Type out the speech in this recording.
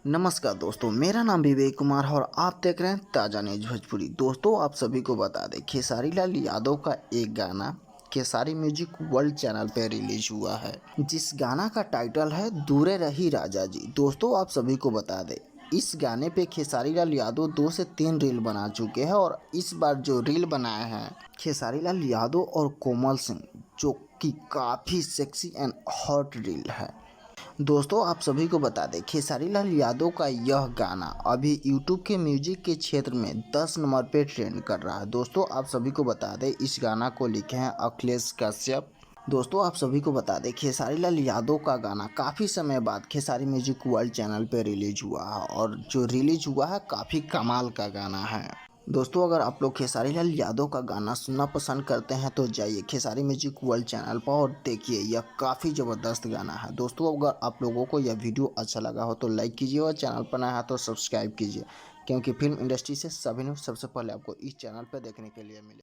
नमस्कार दोस्तों, मेरा नाम विवेक कुमार है और आप देख रहे हैं ताज़ा न्यूज भोजपुरी। दोस्तों, आप सभी को बता दें, खेसारी लाल यादव का एक गाना खेसारी म्यूजिक वर्ल्ड चैनल पर रिलीज हुआ है, जिस गाना का टाइटल है दूरे रही राजा जी। दोस्तों, आप सभी को बता दें, इस गाने पे खेसारी लाल यादव 2 से 3 रील बना चुके हैं और इस बार जो रील बनाए हैं खेसारी लाल यादव और कोमल सिंह, जो कि काफ़ी सेक्सी एंड हॉट रील है। दोस्तों, आप सभी को बता दें, खेसारी लाल यादव का यह गाना अभी यूट्यूब के म्यूजिक के क्षेत्र में 10 नंबर पे ट्रेंड कर रहा है। दोस्तों, आप सभी को बता दें, इस गाना को लिखे हैं अखिलेश कश्यप। दोस्तों, आप सभी को बता दें, खेसारी लाल यादव का गाना काफ़ी समय बाद खेसारी म्यूजिक वर्ल्ड चैनल पे रिलीज हुआ है और जो रिलीज हुआ है काफ़ी कमाल का गाना है। दोस्तों, अगर आप लोग खेसारी लाल यादव का गाना सुनना पसंद करते हैं तो जाइए खेसारी म्यूजिक वर्ल्ड चैनल पर और देखिए, यह काफ़ी ज़बरदस्त गाना है। दोस्तों, अगर आप लोगों को यह वीडियो अच्छा लगा हो तो लाइक कीजिए और चैनल पर नया है तो सब्सक्राइब कीजिए, क्योंकि फिल्म इंडस्ट्री से सभी न्यूज़ सबसे पहले आपको इस चैनल पर देखने के लिए मिले।